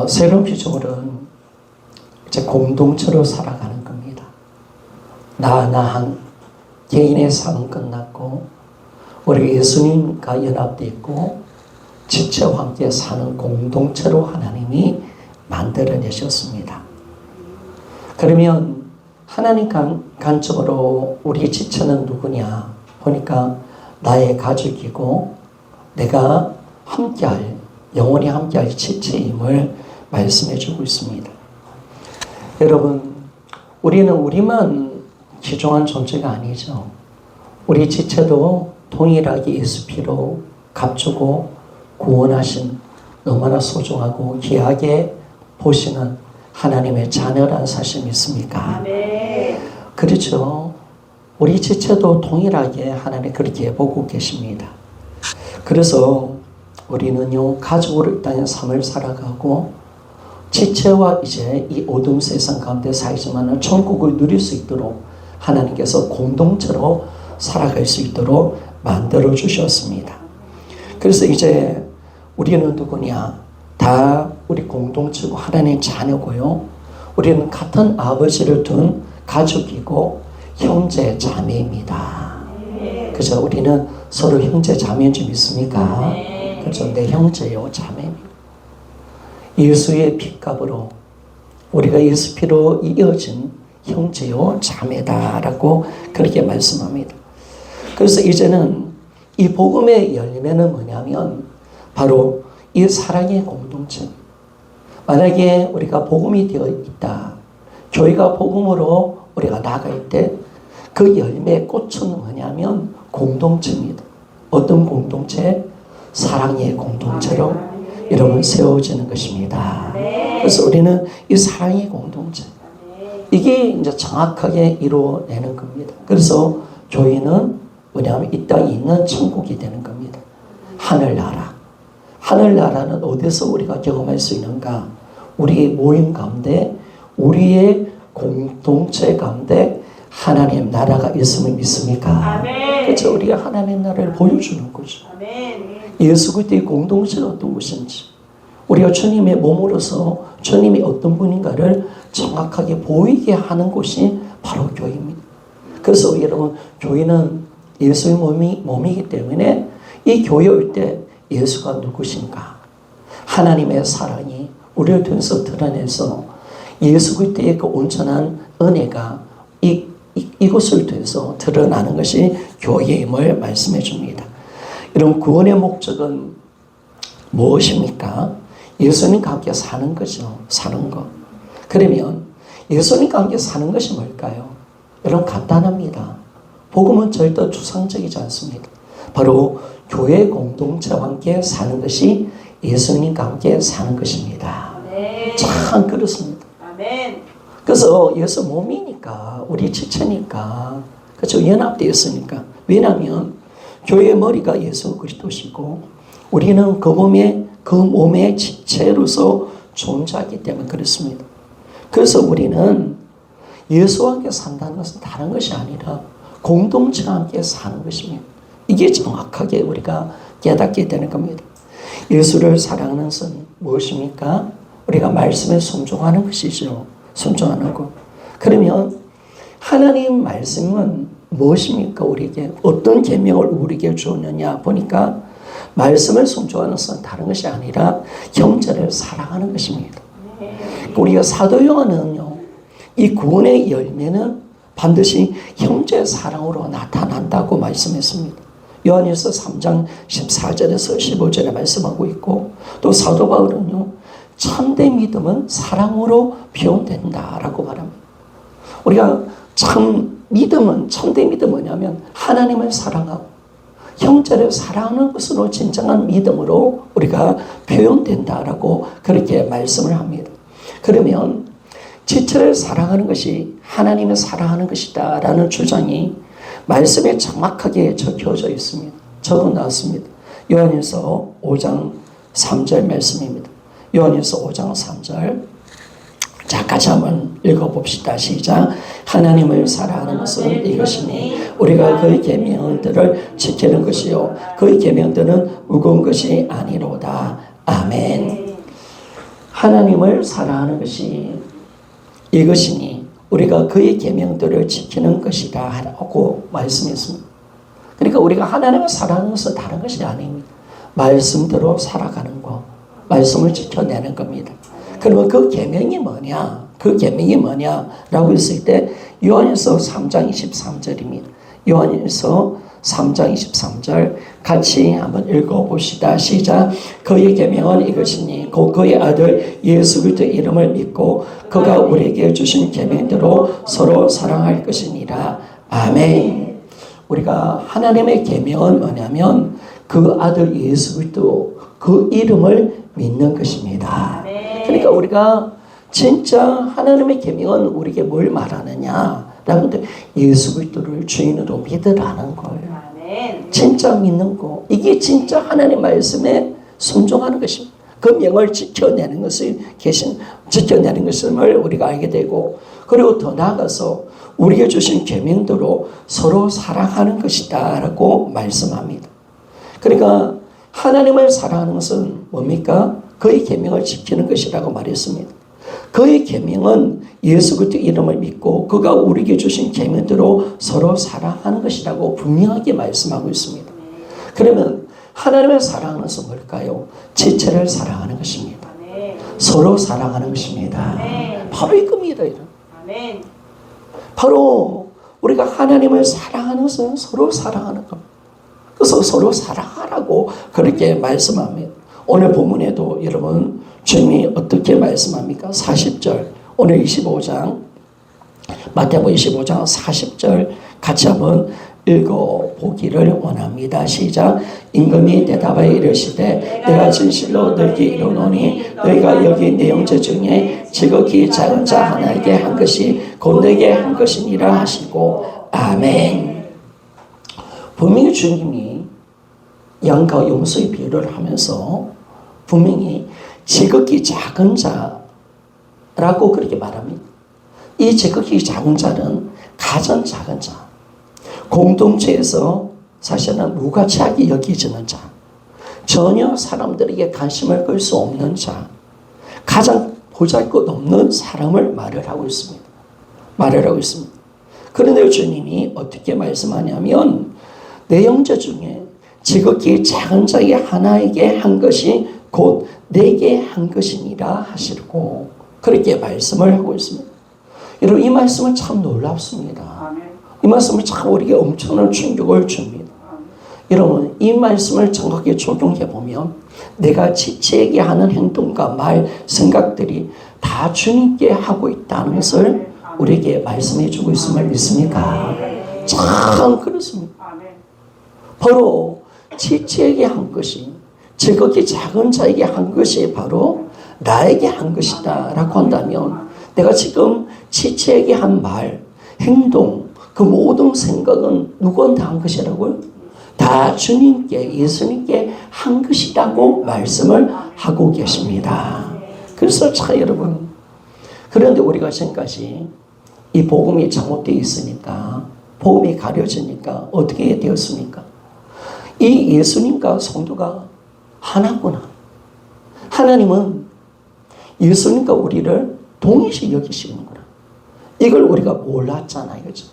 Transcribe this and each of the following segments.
새로운 피조물은 이제 공동체로 살아가는 겁니다. 한 개인의 삶은 끝났고 우리 예수님과 연합되어 있고 지체와 함께 사는 공동체로 하나님이 만들어내셨습니다. 그러면 하나님 관점으로 우리 지체는 누구냐 보니까 나의 가족이고 내가 함께할 영원히 함께할 지체임을 말씀해 주고 있습니다. 여러분, 우리는 우리만 귀중한 존재가 아니죠. 우리 지체도 동일하게 예수 피로 값주고 구원하신 너무나 소중하고 귀하게 보시는 하나님의 자녀라는 사실 믿습니까? 네. 그렇죠. 우리 지체도 동일하게 하나님 그렇게 보고 계십니다. 그래서 우리는요, 가족으로 이 땅의 삶을 살아가고 지체와 이제 이 어두운 세상 가운데 살지만 천국을 누릴 수 있도록 하나님께서 공동체로 살아갈 수 있도록 만들어 주셨습니다. 그래서 이제 우리는 누구냐? 다 우리 공동체고 하나님의 자녀고요. 우리는 같은 아버지를 둔 가족이고 형제 자매입니다. 그죠? 우리는 서로 형제 자매인 줄 믿습니까? 그죠? 내 형제요 자매입니다. 예수의 핏값으로 우리가 예수 피로 이어진 형제요 자매다라고 그렇게 말씀합니다. 그래서 이제는 이 복음의 열매는 뭐냐면 바로 이 사랑의 공동체. 만약에 우리가 복음이 되어 있다. 교회가 복음으로 우리가 나갈 때 그 열매의 꽃은 뭐냐면 공동체입니다. 어떤 공동체? 사랑의 공동체로 여러분 세워지는 것입니다. 그래서 우리는 이 사랑의 공동체. 이게 이제 정확하게 이루어내는 겁니다. 그래서 교회는 뭐냐면 이 땅에 있는 천국이 되는 겁니다. 하늘나라. 하늘나라는 어디서 우리가 경험할 수 있는가? 우리의 모임 가운데, 우리의 공동체 가운데 하나님 나라가 있음을 믿습니까? 그렇죠. 우리가 하나님 나라를 보여주는 거죠. 예수 그리스도의 공동체가 어떤 것인지, 우리가 주님의 몸으로서 주님이 어떤 분인가를 정확하게 보이게 하는 곳이 바로 교회입니다. 그래서 여러분, 교회는 예수의 몸이기 때문에 이 교회 올 때 예수가 누구신가? 하나님의 사랑이 우리를 통해서 드러내서 예수 그리스도의 그 온전한 은혜가 이것을 통해서 드러나는 것이 교회임을 말씀해 줍니다. 여러분, 구원의 목적은 무엇입니까? 예수님과 함께 사는 거죠. 사는 것. 그러면 예수님과 함께 사는 것이 뭘까요? 여러분, 간단합니다. 복음은 절대 추상적이지 않습니다. 바로 교회 공동체와 함께 사는 것이 예수님과 함께 사는 것입니다. 참 그렇습니다. 그래서 예수 몸이니까, 우리 지체니까, 그렇죠? 연합되어 있으니까. 왜냐하면 교회의 머리가 예수 그리스도시고 우리는 그 몸의 지체로서 존재하기 때문에 그렇습니다. 그래서 우리는 예수와 함께 산다는 것은 다른 것이 아니라 공동체와 함께 사는 것입니다. 이게 정확하게 우리가 깨닫게 되는 겁니다. 예수를 사랑하는 것은 무엇입니까? 우리가 말씀에 순종하는 것이죠. 순종하는 것. 그러면 하나님 말씀은 무엇입니까? 우리에게 어떤 계명을 우리에게 주었느냐 보니까 말씀을 순종하는 것은 다른 것이 아니라 형제를 사랑하는 것입니다. 우리가 사도 요한은요, 이 구원의 열매는 반드시 형제 사랑으로 나타난다고 말씀했습니다. 요한일서 3장 14절에서 15절에 말씀하고 있고, 또 사도 바울은요, 참된 믿음은 사랑으로 표현된다라고 말합니다. 우리가 참 믿음은, 참된 믿음은 뭐냐면 하나님을 사랑하고 형제를 사랑하는 것으로 진정한 믿음으로 우리가 표현된다라고 그렇게 말씀을 합니다. 그러면 지체를 사랑하는 것이 하나님을 사랑하는 것이다 라는 주장이 말씀에 정확하게 적혀져 있습니다. 적어 나왔습니다. 요한일서 5장 3절 말씀입니다. 요한일서 5장 3절. 자, 같이 한번 읽어봅시다. 시작. 하나님을 사랑하는 것은 이것이니 우리가 그의 계명들을 지키는 것이요 그의 계명들은 무거운 것이 아니로다. 아멘. 하나님을 사랑하는 것이 이것이니 우리가 그의 계명들을 지키는 것이다 라고 말씀했습니다. 그러니까 우리가 하나님을 사랑하는 것은 다른 것이 아닙니다. 말씀대로 살아가는 것, 말씀을 지켜내는 겁니다. 그러면 그 계명이 뭐냐? 그 계명이 뭐냐라고 했을 때 요한일서 3장 23절입니다. 요한일서 3장 23절 같이 한번 읽어봅시다. 시작. 그의 계명은 이것이니 곧 그의 아들 예수 그리스도의 이름을 믿고 그가 우리에게 주신 계명대로 서로 사랑할 것이니라. 아멘. 우리가 하나님의 계명은 뭐냐면 그 아들 예수 그리스도 그 이름을 믿는 것입니다. 그러니까 우리가 진짜 하나님의 계명은 우리에게 뭘 말하느냐? 라는데 예수 그리스도를 주인으로 믿으라는 거예요. 진짜 믿는 거. 이게 진짜 하나님 말씀에 순종하는 것입니다. 그 명을 지켜내는 것을 지켜내는 것을 우리가 알게 되고, 그리고 더 나아가서 우리에게 주신 계명대로 서로 사랑하는 것이다라고 말씀합니다. 그러니까 하나님을 사랑하는 것은 뭡니까? 그의 계명을 지키는 것이라고 말했습니다. 그의 계명은 예수 그리스도 이름을 믿고 그가 우리에게 주신 계명대로 서로 사랑하는 것이라고 분명하게 말씀하고 있습니다. 그러면 하나님을 사랑하는 것은 뭘까요? 지체를 사랑하는 것입니다. 서로 사랑하는 것입니다. 바로 이겁니다. 바로 우리가 하나님을 사랑하는 것은 서로 사랑하는 겁니다. 그래서 서로 사랑하라고 그렇게 말씀합니다. 오늘 본문에도 여러분 주님이 어떻게 말씀합니까? 40절 오늘 25장 마태복음 25장 40절 같이 한번 읽어보기를 원합니다. 시작. 임금이 대답하여 이르시되 내가 진실로 너희에게 이르노니 너희가 여기 내 형제 중에 지극히 작은 자 하나에게 한 것이 곧 내게 한 것이니라 하시고 아멘. 분명히 주님이 양과 염소의 비유를 하면서 분명히 지극히 작은 자라고 그렇게 말합니다. 이 지극히 작은 자는 가장 작은 자, 공동체에서 사실은 무가치하게 여기지는 자, 전혀 사람들에게 관심을 끌 수 없는 자, 가장 보잘것없는 사람을 말을 하고 있습니다. 그런데 주님이 어떻게 말씀하냐면 내 형제 중에 지극히 작은 자의 하나에게 한 것이 곧 내게 한 것이니라 하시고 그렇게 말씀을 하고 있습니다. 여러분 이 말씀은 참 놀랍습니다. 이 말씀은 참 우리에게 엄청난 충격을 줍니다. 여러분 이 말씀을 정확하게 적용해 보면 내가 지체에게 하는 행동과 말, 생각들이 다 주님께 하고 있다는 것을 우리에게 말씀해 주고 있음을 믿습니까? 참 그렇습니다. 바로 지체에게 한 것이 지극히 작은 자에게 한 것이 바로 나에게 한 것이다 라고 한다면 내가 지금 지체에게 한 말, 행동, 그 모든 생각은 누구한테 한 것이라고요? 다 주님께, 예수님께 한 것이라고 말씀을 하고 계십니다. 그래서 참 여러분, 그런데 우리가 지금까지 이 복음이 잘못되어 있으니까, 복음이 가려지니까 어떻게 되었습니까? 이 예수님과 성도가 하나구나. 하나님은 예수님과 우리를 동일시 여기시는구나. 이걸 우리가 몰랐잖아요. 그죠?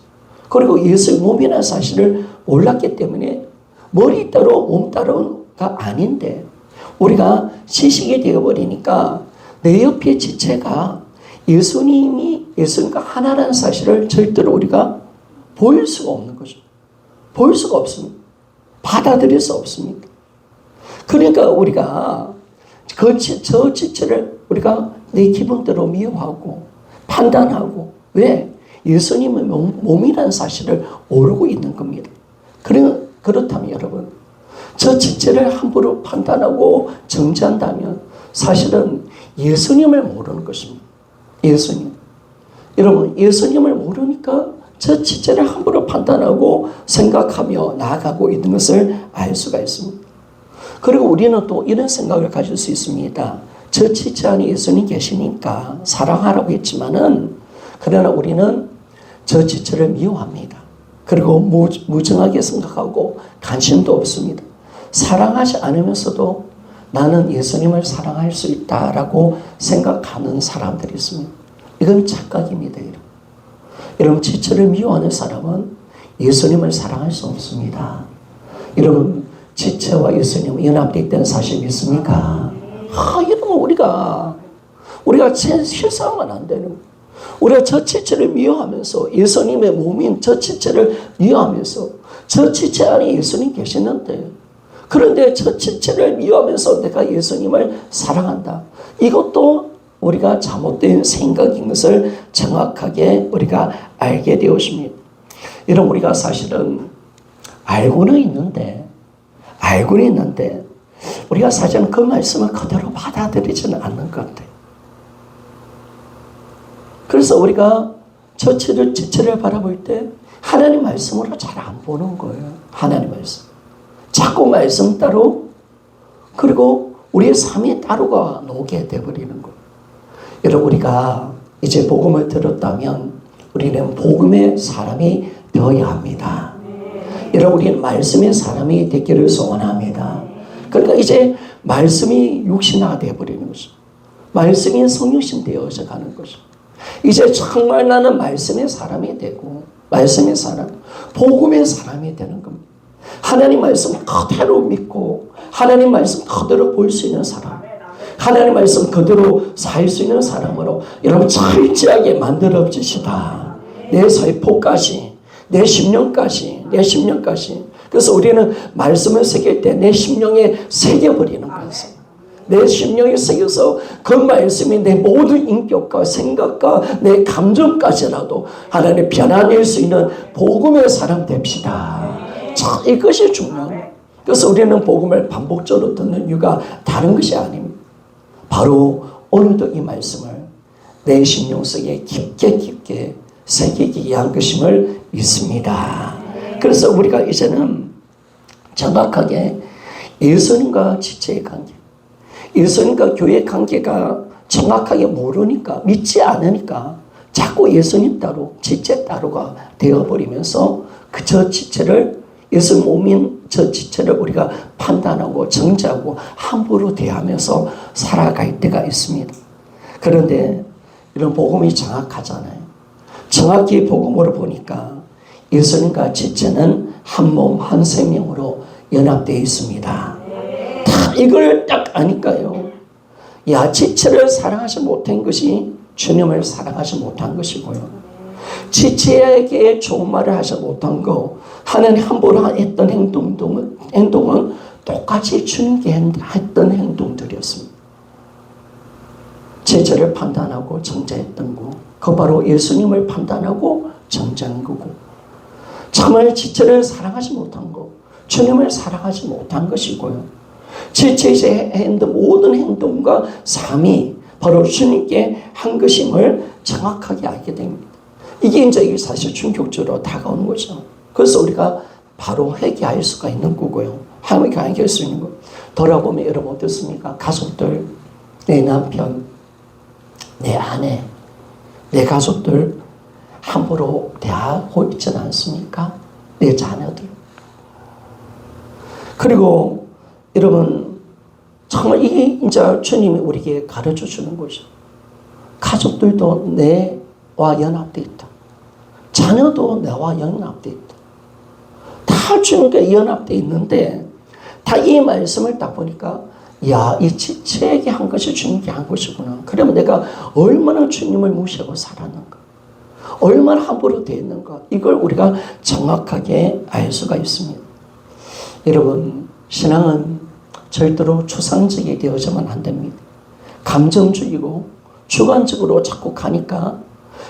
그리고 예수의 몸이라는 사실을 몰랐기 때문에 머리 따로 몸 따로가 아닌데 우리가 지식이 되어버리니까 내 옆에 지체가 예수님과 하나라는 사실을 절대로 우리가 보일 수가 없는 거죠. 보일 수가 없습니다. 받아들일 수 없습니다. 그러니까 우리가 저 지체를 우리가 내 기분대로 미워하고 판단하고 왜? 예수님의 몸이라는 사실을 모르고 있는 겁니다. 그렇다면 여러분 저 지체를 함부로 판단하고 정지한다면 사실은 예수님을 모르는 것입니다. 예수님. 여러분 예수님을 모르니까 저 지체를 함부로 판단하고 생각하며 나아가고 있는 것을 알 수가 있습니다. 그리고 우리는 또 이런 생각을 가질 수 있습니다. 저 지체 안에 예수님 계시니까 사랑하라고 했지만은 그러나 우리는 저 지체를 미워합니다. 그리고 무정하게 생각하고 관심도 없습니다. 사랑하지 않으면서도 나는 예수님을 사랑할 수 있다라고 생각하는 사람들이 있습니다. 이건 착각입니다. 여러분, 지체를 미워하는 사람은 예수님을 사랑할 수 없습니다. 여러분, 지체와 예수님 연합되어 있다는 사실 믿습니까? 여러분, 우리가 실수하면 안 되는 거예요. 우리가 저 지체를 미워하면서 예수님의 몸인 저 지체를 미워하면서 저 지체 안에 예수님 계시는데, 그런데 저 지체를 미워하면서 내가 예수님을 사랑한다. 이것도 우리가 잘못된 생각인 것을 정확하게 우리가 알게 되었습니다. 여러분, 우리가 사실은 알고는 있는데 우리가 사실은 그 말씀을 그대로 받아들이지는 않는 것 같아요. 그래서 우리가 저 지체를 바라볼 때 하나님 말씀으로 잘 안 보는 거예요. 하나님 말씀. 자꾸 말씀 따로, 그리고 우리의 삶이 따로가 녹게 되어버리는 거예요. 여러분, 우리가 이제 복음을 들었다면 우리는 복음의 사람이 되어야 합니다. 여러분, 우리는 말씀의 사람이 되기를 소원합니다. 그러니까 이제 말씀이 육신화가 되어버리는 거죠. 말씀이 성육신 되어져 가는 거죠. 이제 정말 나는 말씀의 사람이 되고, 말씀의 사람, 복음의 사람이 되는 겁니다. 하나님 말씀 그대로 믿고 하나님 말씀 그대로 볼 수 있는 사람, 하나님 말씀 그대로 살 수 있는 사람으로 여러분 철저하게 만들어 주시다. 내 세포까지, 내 심령까지. 그래서 우리는 말씀을 새길 때 내 심령에 새겨버리는 거였어요. 내 심령에 새겨서 그 말씀이 내 모든 인격과 생각과 내 감정까지라도 하나님 변화낼 수 있는 복음의 사람 됩시다. 자, 이것이 중요해요. 그래서 우리는 복음을 반복적으로 듣는 이유가 다른 것이 아닙니다. 바로 오늘도 이 말씀을 내 심령 속에 깊게 새기기 위한 것임을 믿습니다. 그래서 우리가 이제는 정확하게 예수님과 지체의 관계, 예수님과 교회의 관계가 정확하게 모르니까, 믿지 않으니까 자꾸 예수님 따로 지체 따로가 되어버리면서 저 지체를, 예수 몸인 저 지체를 우리가 판단하고 정죄하고 함부로 대하면서 살아갈 때가 있습니다. 그런데 이런 복음이 정확하잖아요. 정확히 복음으로 보니까 예수님과 지체는 한 몸 한 생명으로 연합되어 있습니다. 다 이걸 딱 아니까요. 지체를 사랑하지 못한 것이 주님을 사랑하지 못한 것이고요. 지체에게 좋은 말을 하지 못한 거, 하나님 함부로 했던 행동은 똑같이 주님께 했던 행동들이었습니다. 지체를 판단하고 정죄했던 거, 그 바로 예수님을 판단하고 정죄한 거고, 정말 지체를 사랑하지 못한 거, 주님을 사랑하지 못한 것이고요. 지체에서 했던 모든 행동과 삶이 바로 주님께 한 것임을 정확하게 알게 됩니다. 이게 이제 사실 충격적으로 다가오는 거죠. 그래서 우리가 바로 회개할 수가 있는 거고요. 회개할 수 있는 거. 돌아보면 여러분 어떻습니까? 가족들, 내 남편, 내 아내, 내 가족들 함부로 대하고 있지는 않습니까? 내 자녀들. 그리고 여러분 정말 이게 이제 주님이 우리에게 가르쳐 주는 거죠. 가족들도 내와 연합되어 있다. 자녀도 내와 연합되어 있다. 다 주님과 연합되어 있는데 다 이 말씀을 딱 보니까 이 지체에게 한 것이 주님께 한 것이구나. 그러면 내가 얼마나 주님을 무시하고 살았는가. 얼마나 함부로 되어 있는가. 이걸 우리가 정확하게 알 수가 있습니다. 여러분, 신앙은 절대로 추상적이 되어서만 안 됩니다. 감정주의고 주관적으로 자꾸 가니까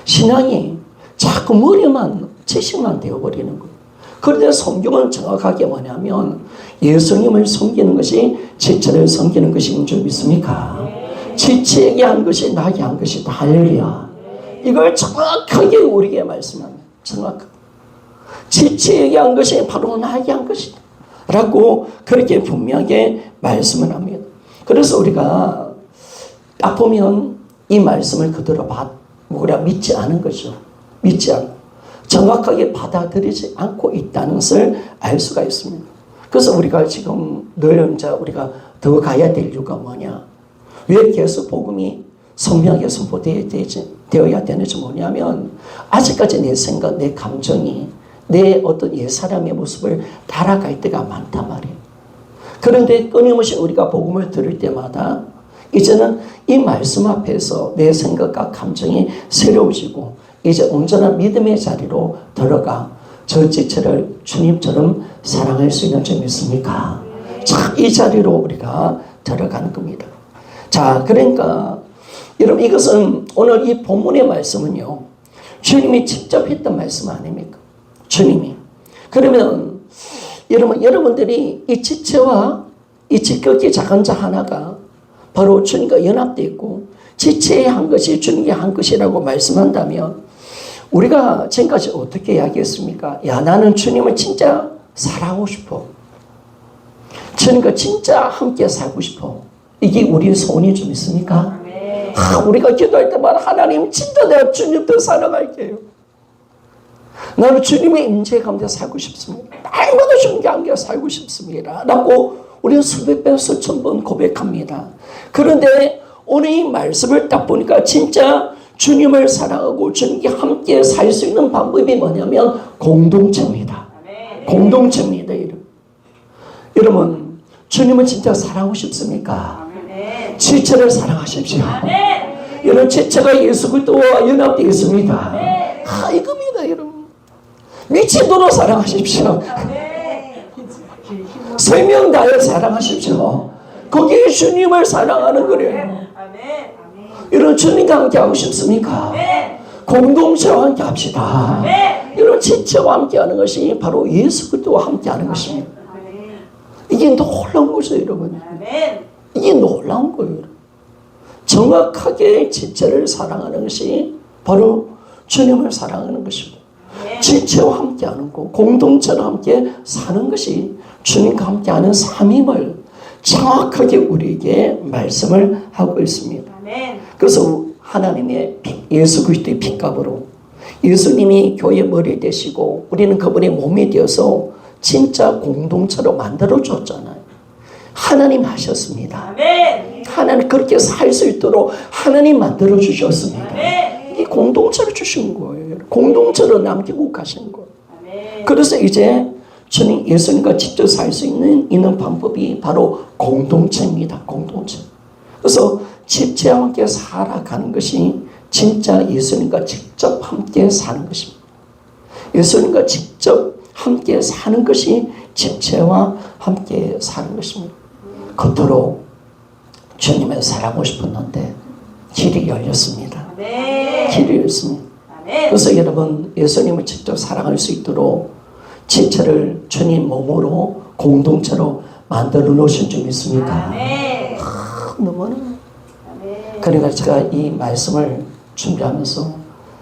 신앙이 자꾸 머리만, 지식만 되어버리는 거예요. 그런데 성경은 정확하게 뭐냐면 예수님을 섬기는 것이 지체를 섬기는 것인 줄 믿습니까? 지체에게 한 것이 나에게 한 것이다. 할렐루야. 이걸 정확하게 우리에게 말씀합니다. 정확하게. 지체에게 한 것이 바로 나에게 한 것이다. 라고 그렇게 분명하게 말씀을 합니다. 그래서 우리가 딱 보면 이 말씀을 그대로 우리가 믿지 않은 거죠. 믿지 않고 정확하게 받아들이지 않고 있다는 것을 알 수가 있습니다. 그래서 우리가 지금 늘 이제 우리가 더 가야 될 이유가 뭐냐? 왜 계속 복음이 성령에게 선포되어야 되는지 뭐냐면 아직까지 내 생각, 내 감정이 내 어떤 옛사람의 모습을 따라갈 때가 많단 말이에요. 그런데 끊임없이 우리가 복음을 들을 때마다 이제는 이 말씀 앞에서 내 생각과 감정이 새로워지고 이제 온전한 믿음의 자리로 들어가 저 지체를 주님처럼 사랑할 수 있는 점 있습니까? 자, 이 자리로 우리가 들어가는 겁니다. 자, 그러니까 여러분 이것은 오늘 이 본문의 말씀은요. 주님이 직접 했던 말씀 아닙니까? 주님이. 그러면 여러분들이 이 지체와 이 지극히 작은 자 하나가 바로 주님과 연합되어 있고 지체의 한 것이 주님이 한 것이라고 말씀한다면 우리가 지금까지 어떻게 이야기했습니까? 야, 나는 주님을 진짜 사랑하고 싶어. 주님과 진짜 함께 살고 싶어. 이게 우리의 소원이 좀 있습니까? 우리가 기도할 때마다 하나님 진짜 내가 주님 더 사랑할게요. 나는 주님의 임재 가운데 살고 싶습니다. 날마다 주님과 함께 살고 싶습니다. 라고 우리는 수백 번, 수천 번 고백합니다. 그런데 오늘 이 말씀을 딱 보니까 진짜 주님을 사랑하고 주님과 함께 살 수 있는 방법이 뭐냐면 공동체입니다. 공동체입니다. 여러분, 주님은 진짜 사랑하고 싶습니까? 지체를 사랑하십시오. 여러분, 지체가 예수 그리스도와 연합되어 있습니다. 이겁니다, 여러분. 미치도록 사랑하십시오. 생명 다해 사랑하십시오. 거기에 주님을 사랑하는 거래요. 여러분, 주님과 함께 하고 싶습니까? 공동체와 함께 합시다. 여러분, 지체와 함께 하는 것이 바로 예수 그리스도와 함께 하는 것입니다. 이게 놀라운 거죠, 여러분. 이게 놀라운 거예요. 정확하게 지체를 사랑하는 것이 바로 주님을 사랑하는 것입니다. 지체와 함께 하는 거, 공동체와 함께 사는 것이 주님과 함께 하는 삶임을 정확하게 우리에게 말씀을 하고 있습니다. 그래서 하나님의 예수 그리스도의 핏값으로 예수님이 교회의 머리 되시고 우리는 그분의 몸이 되어서 진짜 공동체로 만들어줬잖아요. 하나님 하셨습니다. 하나님 그렇게 살 수 있도록 하나님 만들어주셨습니다. 이게 공동체로 주신 거예요. 공동체로 남기고 가신 거예요. 그래서 이제 주님 예수님과 직접 살 수 있는 방법이 바로 공동체입니다. 공동체. 그래서 지체와 함께 살아가는 것이 진짜 예수님과 직접 함께 사는 것입니다. 예수님과 직접 함께 사는 것이 지체와 함께 사는 것입니다. 겉으로 주님을 사랑하고 싶었는데 길이 열렸습니다. 길이 열렸습니다. 그래서 여러분 예수님을 직접 사랑할 수 있도록 지체를 주님 몸으로 공동체로 만들어 놓으신 점 있습니까? 너무나. 그러니까 제가 이 말씀을 준비하면서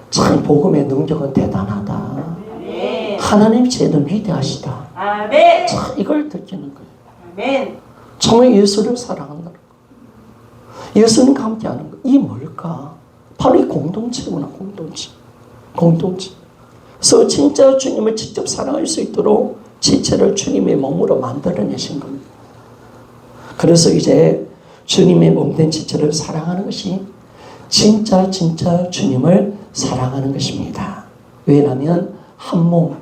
참 복음의 능력은 대단하다. 하나님 제는 위대하시다. 참 이걸 느끼는 거예요. 정말 예수를 사랑한다는 거. 예수님과 함께 하는 거. 이 뭘까? 바로 이 공동체구나. 공동체. 그래서 진짜 주님을 직접 사랑할 수 있도록 지체를 주님의 몸으로 만들어내신 겁니다. 그래서 이제 주님의 몸된 지체를 사랑하는 것이 진짜 주님을 사랑하는 것입니다. 왜냐하면 한 몸,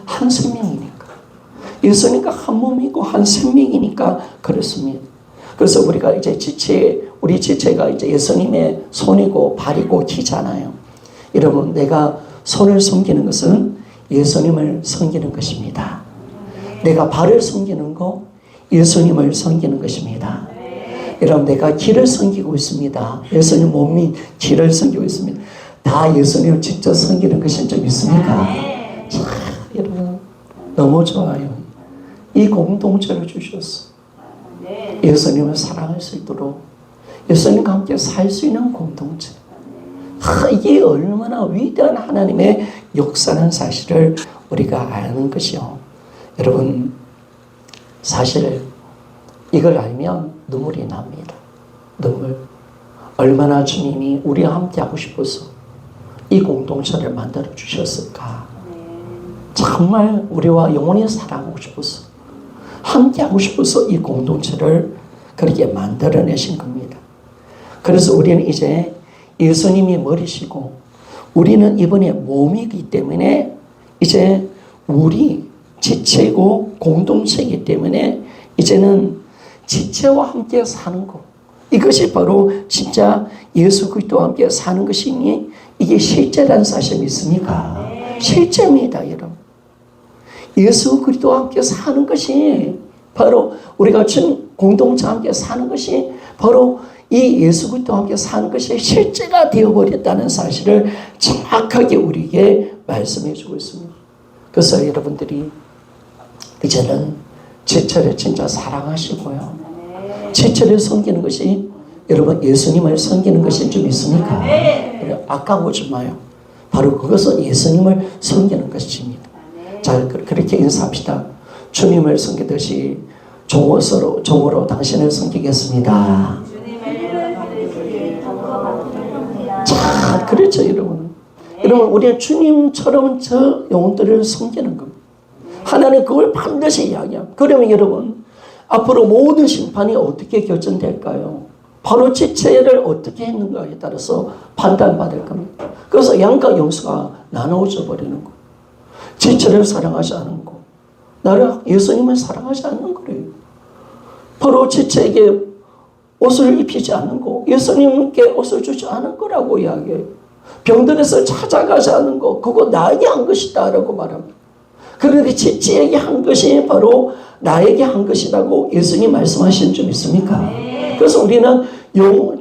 한 생명이니까. 예수님과 한 몸이고 한 생명이니까 그렇습니다. 그래서 우리가 이제 우리 지체가 이제 예수님의 손이고 발이고 귀잖아요. 여러분, 내가 손을 섬기는 것은 예수님을 섬기는 것입니다. 내가 발을 섬기는 거 예수님을 섬기는 것입니다. 여러분, 내가 귀를 섬기고 있습니다. 예수님 몸이 귀를 섬기고 있습니다. 다 예수님을 직접 섬기는 것인 점 있습니까? 자, 여러분, 너무 좋아요. 이 공동체를 주셨어. 예수님을 사랑할 수 있도록 예수님과 함께 살 수 있는 공동체. 이게 얼마나 위대한 하나님의 역사라는 사실을 우리가 아는 것이요. 여러분, 사실 이걸 알면 눈물이 납니다. 눈물. 얼마나 주님이 우리와 함께 하고 싶어서 이 공동체를 만들어 주셨을까. 정말 우리와 영원히 사랑하고 싶어서 함께 하고 싶어서 이 공동체를 그렇게 만들어내신 겁니다. 그래서 우리는 이제 예수님이 머리시고 우리는 이번에 몸이기 때문에 이제 우리 지체고 공동체이기 때문에 이제는 지체와 함께 사는 것, 이것이 바로 진짜 예수 그리스도와 함께 사는 것이니 이게 실제라는 사실 믿습니까? 실제입니다, 여러분. 예수 그리스도와 함께 사는 것이 바로 우리가 공동체와 함께 사는 것이 바로 이 예수 그리스도와 함께 사는 것이 실제가 되어버렸다는 사실을 정확하게 우리에게 말씀해 주고 있습니다. 그래서 여러분들이 이제는 지체를 진짜 사랑하시고요. 지체를 섬기는 것이 여러분 예수님을 섬기는 것인 줄 믿습니까? 아까우지 마요. 바로 그것은 예수님을 섬기는 것입니다. 자, 그렇게 인사합시다. 주님을 섬기듯이 종으로 당신을 섬기겠습니다. 자, 그렇죠, 여러분. 여러분, 우리는 주님처럼 저 영혼들을 섬기는 겁니다. 하나님 그걸 반드시 이야기합니다. 그러면 여러분, 앞으로 모든 심판이 어떻게 결정될까요? 바로 지체를 어떻게 했는가에 따라서 판단받을 겁니다. 그래서 양과 영수가 나누어져 버리는 거. 지체를 사랑하지 않은 거. 나를 예수님을 사랑하지 않는 거예요. 바로 지체에게 옷을 입히지 않는 거. 예수님께 옷을 주지 않은 거라고 이야기해요. 병들어서 찾아가지 않은 거. 그거 나에게 한 것이다 라고 말합니다. 그런데 지체에게 한 것이 바로 나에게 한 것이라고 예수님 말씀하신 줄 믿습니까? 그래서 우리는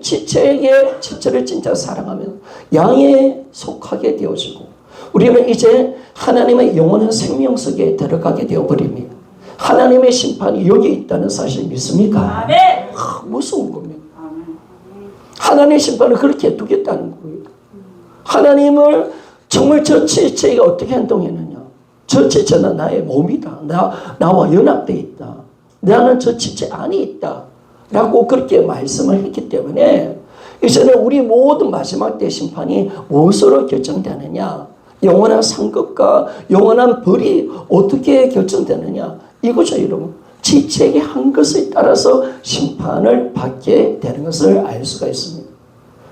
지체에게 지체를 진짜 사랑하면 양에 속하게 되어지고 우리는 이제 하나님의 영원한 생명 속에 들어가게 되어버립니다. 하나님의 심판이 여기 있다는 사실 믿습니까? 무서운 겁니다. 하나님의 심판을 그렇게 두겠다는 거예요. 하나님을 정말 저 지체가 어떻게 행동했느냐. 저 지체는 나의 몸이다. 나와 연합되어 있다. 나는 저 지체 안에 있다. 라고 그렇게 말씀을 했기 때문에 이제는 우리 모든 마지막 때 심판이 무엇으로 결정되느냐. 영원한 상급과 영원한 벌이 어떻게 결정되느냐. 이거죠, 여러분. 지체에게 한 것에 따라서 심판을 받게 되는 것을 알 수가 있습니다.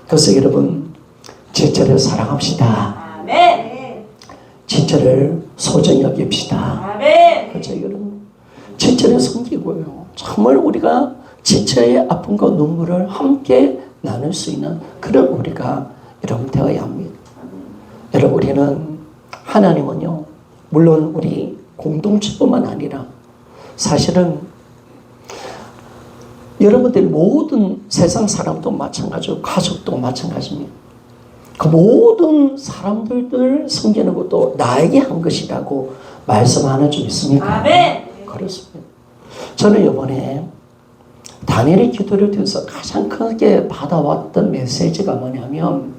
그래서 여러분, 지체를 사랑합시다. 아멘. 지체를 소중히 여깁시다. 그렇죠, 여러분. 지체를 섬기고요. 정말 우리가 지체의 아픔과 눈물을 함께 나눌 수 있는 그런 우리가 여러분 되어야 합니다. 여러분, 우리는 하나님은요, 물론 우리 공동체뿐만 아니라 사실은 여러분들 모든 세상 사람도 마찬가지고 가족도 마찬가지입니다. 그 모든 사람들을 섬기는 것도 나에게 한 것이라고 말씀하는 줄 있습니까? 아멘. 그렇습니다. 저는 이번에 다니엘의 기도를 통해서 가장 크게 받아왔던 메시지가 뭐냐면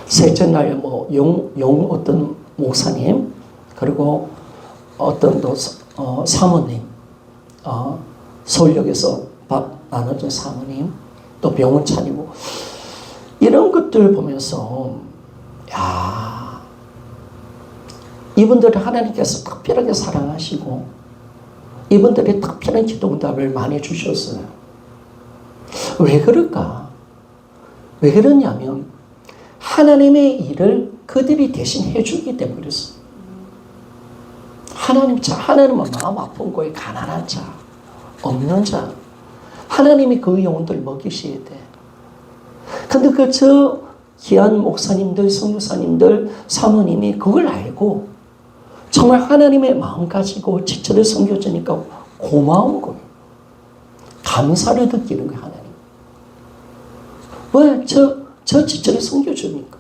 셋째 날 어떤 목사님 그리고 어떤 또 사모님 서울역에서 밥 나눠준 사모님 또 병원 차리고 이런 것들을 보면서 야 이분들을 하나님께서 특별하게 사랑하시고 이분들이 특별한 기도응답을 많이 주셨어요. 왜 그럴까? 왜 그러냐면 하나님의 일을 그들이 대신 해주기 때문이었어요. 하나님은 마음 아픈 거에 가난한 자, 없는 자, 하나님이 그 영혼들 먹이셔야 돼. 근데 저 귀한 목사님들, 선교사님들, 사모님이 그걸 알고 정말 하나님의 마음 가지고 지체를 섬겨주니까 고마운 거예요. 감사를 느끼는 거예요, 하나님. 왜? 저 지체를 섬겨주니까.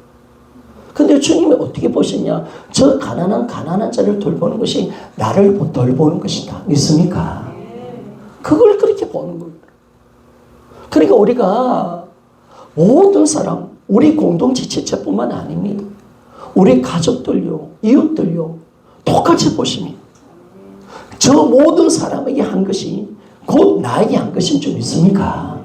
근데 주님이 어떻게 보시냐? 저 가난한 자를 돌보는 것이 나를 돌보는 것이다. 믿습니까? 그걸 그렇게 보는 거예요. 그러니까 우리가 모든 사람, 우리 공동체 지체뿐만 아닙니다. 우리 가족들요, 이웃들요, 똑같이 보시면 저 모든 사람에게 한 것이 곧 나에게 한 것인 줄 믿습니까?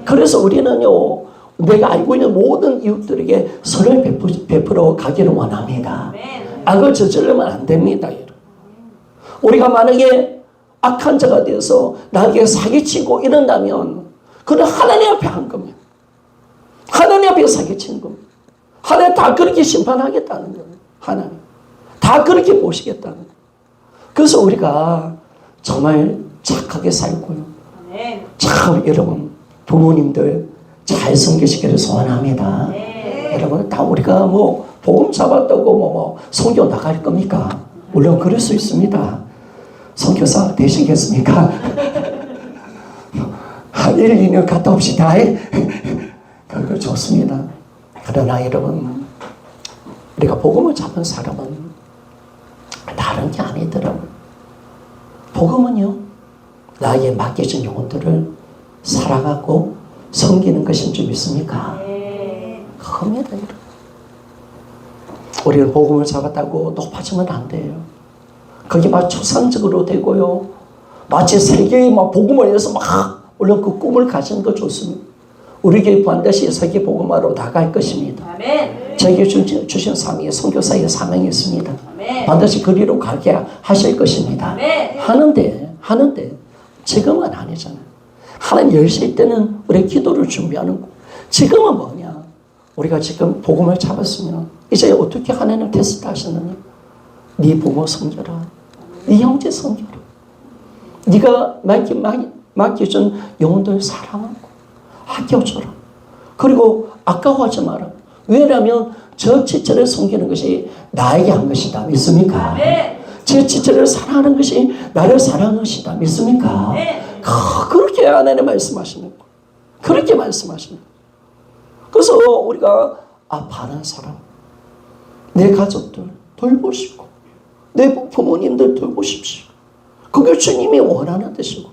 그래서 우리는요, 내가 알고 있는 모든 이웃들에게 선을 베풀어 가기를 원합니다. 악을 저지르면 안 됩니다. 우리가 만약에 악한 자가 되어서 나에게 사기치고 이런다면 그는 하나님 앞에 한 겁니다. 하나님 앞에 사기치는 겁니다. 하나님 다 그렇게 심판하겠다는 거예요. 하나님 다 그렇게 보시겠다는 거예요. 그래서 우리가 정말 착하게 살고요. 참 여러분 부모님들 잘 섬기시기를 소원합니다. 여러분 다 우리가 뭐 복음 잡았다고 뭐 선교 나갈 겁니까? 물론 그럴 수 있습니다. 선교사 되시겠습니까? 한 1, 2년 갔다 옵시다. 그거 좋습니다. 그러나 여러분 우리가 복음을 잡은 사람은 다른 게 아니더라고요. 복음은요 나에게 맡겨진 영혼들을 살아가고 섬기는 것인 줄 믿습니까? 그겁니다. 여러분. 우리는 복음을 잡았다고 높아지면 안 돼요. 그게 막 추상적으로 되고요. 마치 세계에 막 복음을 위해서 막 물론 그 꿈을 가지는 거 좋습니다. 우리 교회 반드시 세계 복음화로 나갈 것입니다. 저에게 주신 사명이 선교사의 사명이 있습니다. 반드시 그리로 가게 하실 것입니다. 하는데 지금은 아니잖아요. 하나님 열실 때는 우리 기도를 준비하는 거. 지금은 뭐냐? 우리가 지금 복음을 잡았으면 이제 어떻게 하나님을 테스트 하셨느냐? 네 부모 섬겨라. 네 형제 섬겨라. 네가 맡겨준 영혼들 사랑하고 아껴줘라. 그리고 아까워하지 마라. 왜냐하면 저 지체를 섬기는 것이 나에게 한 것이다. 믿습니까? 제 지체를 사랑하는 것이 나를 사랑하는 것이다. 믿습니까? 그렇게 하나님 말씀하시는 거예요. 그렇게 말씀하시는 거예요. 그래서 우리가 아파하는 사람, 내 가족들 돌보시고 내 부모님들 돌보십시오. 그게 주님이 원하는 뜻이고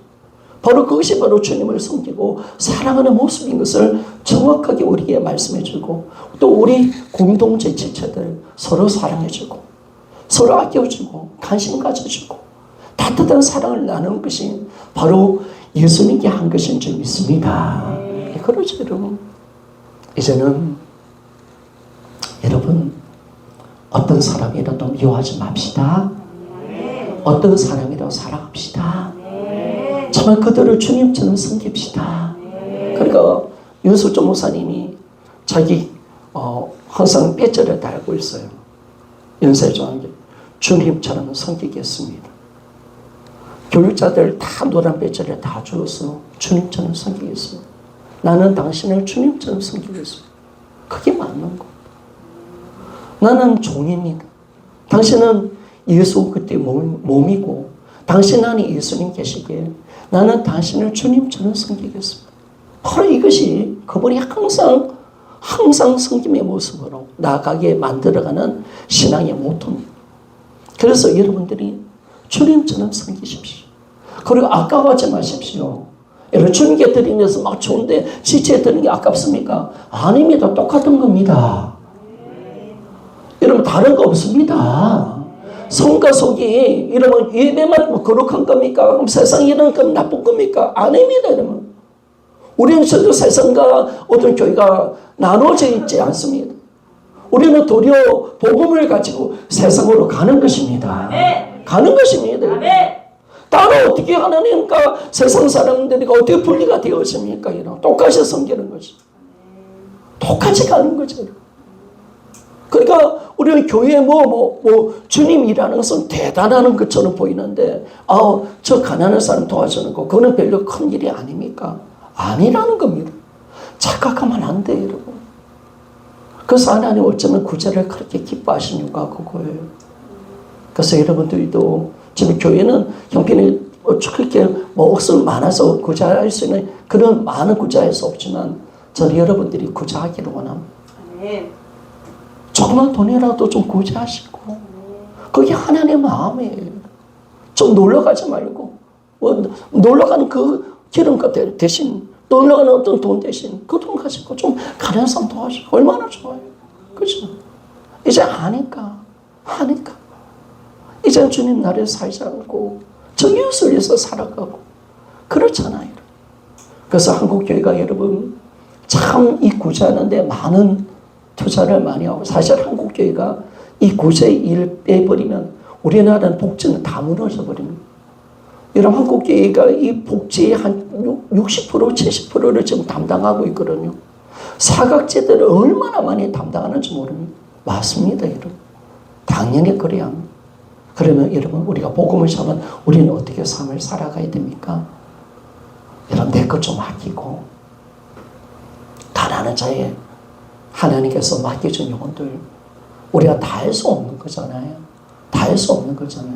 바로 그것이 바로 주님을 섬기고 사랑하는 모습인 것을 정확하게 우리에게 말씀해주고 또 우리 공동체 지체들 서로 사랑해주고 서로 아껴주고 관심 가져주고 따뜻한 사랑을 나누는 것이 바로 예수님께 한 것인 줄 믿습니다. 그렇죠 여러분. 이제는 여러분 어떤 사람이라도 미워하지 맙시다. 어떤 사람이라도 사랑합시다. 정말 그들을 주님처럼 섬깁시다. 그러니까 윤수조 목사님이 자기 항상 배지를 달고 있어요. 연세조항에 주님처럼 섬기겠습니다. 교육자들 다 노란 배지를 다 주어서 주님처럼 섬기겠습니다. 나는 당신을 주님처럼 섬기겠습니다. 그게 맞는 거. 나는 종입니다. 당신은 예수 그때 몸이고 당신 안에 예수님 계시기에 나는 당신을 주님처럼 섬기겠습니다. 바로 이것이 그분이 항상 섬김의 모습으로 나아가게 만들어가는 신앙의 모토입니다. 그래서 여러분들이 주님처럼 섬기십시오. 그리고 아까워하지 마십시오. 여러분 주님께 드리면서 막 좋은데 지체에 드리는 게 아깝습니까? 아닙니다. 똑같은 겁니다. 여러분 다른 거 없습니다. 성과 속이 여러분 예배만 거룩한 겁니까? 그럼 세상이 이런 건 나쁜 겁니까? 아닙니다. 여러분. 우리는 전혀 세상과 어떤 교회가 나눠져 있지 않습니다. 우리는 도리어 복음을 가지고 세상으로 가는 것입니다. 가는 것입니다. 따로 어떻게 하나님과 세상 사람들이 어떻게 분리가 되었습니까? 이런 똑같이 섬기는 거죠. 똑같이 가는 거죠. 그러니까 우리는 교회에 주님 일하는 것은 대단한 것처럼 보이는데 저 가난한 사람 도와주는 거 그거는 별로 큰 일이 아닙니까? 아니라는 겁니다. 착각하면 안 돼요, 여러분. 그래서 하나님 어쩌면 구제를 그렇게 기뻐하신 이유가 그거예요. 그래서 여러분들도 지금 교회는 형편이 그렇게 억수로 많아서 구제할 수 있는 그런 많은 구제할 수 없지만 저는 여러분들이 구제하기를 원합니다. 조그만 돈이라도 좀 구제하시고 그게 하나님의 마음이에요. 좀 놀러가지 말고 놀러가는 그 기름값 대신 놀러가는 어떤 돈 대신 그 돈 가지고 좀 가난한 사람 도와주고 얼마나 좋아요. 그렇죠? 이제 아니까 이제 주님 나라에 살지 않고 정의를 위해서 살아가고 그렇잖아요. 그래서 한국교회가 여러분 참 이 구제하는데 많은 투자를 많이 하고 사실 한국교회가 이 구제 일 빼버리면 우리나라는 복지는 다 무너져 버립니다. 여러분 한국교회가 이 복지의 한 60%, 70%를 지금 담당하고 있거든요. 사각지대를 얼마나 많이 담당하는지 모릅니다. 맞습니다, 여러분. 당연히 그래야 합니다. 그러면 여러분 우리가 복음을 잡으면 우리는 어떻게 삶을 살아가야 됩니까? 여러분 내 것 좀 아끼고 가난한 자에 하나님께서 맡겨준 영혼들 우리가 다 할 수 없는 거잖아요. 다 할 수 없는 거잖아요.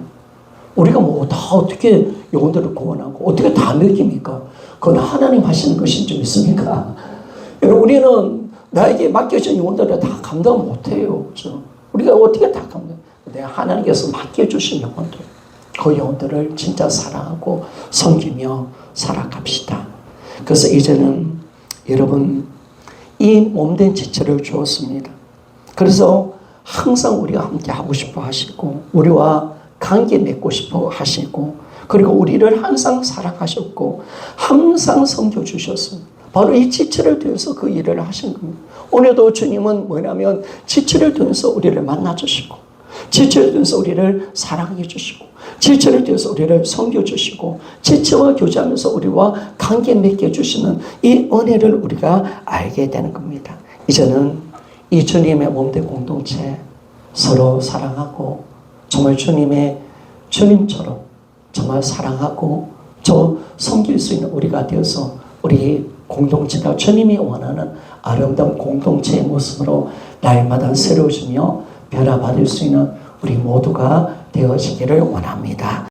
우리가 뭐 다 어떻게 영혼들을 구원하고 어떻게 다 먹입니까? 그건 하나님 하시는 것인 줄 믿습니까? 여러분 우리는 나에게 맡겨진 영혼들을 다 감당 못해요. 그렇죠? 우리가 어떻게 다 감당? 근데 하나님께서 맡겨주신 영혼들 그 영혼들을 진짜 사랑하고 섬기며 살아갑시다. 그래서 이제는 여러분 이 몸된 지체를 주었습니다. 그래서 항상 우리가 함께 하고 싶어 하시고 우리와 관계 맺고 싶어 하시고 그리고 우리를 항상 사랑하셨고 항상 섬겨주셨습니다. 바로 이 지체를 통해서 그 일을 하신 겁니다. 오늘도 주님은 뭐냐면 지체를 통해서 우리를 만나주시고 지체를 통해서 우리를 사랑해 주시고 지체를 통해서 우리를 섬겨주시고 지체와 교제하면서 우리와 관계 맺게 주시는 이 은혜를 우리가 알게 되는 겁니다. 이제는 이 주님의 몸된 공동체 서로 사랑하고 정말 주님처럼 정말 사랑하고 섬길 수 있는 우리가 되어서 우리 공동체가 주님이 원하는 아름다운 공동체의 모습으로 날마다 새로워지며 변화받을 수 있는 우리 모두가 되어지기를 원합니다.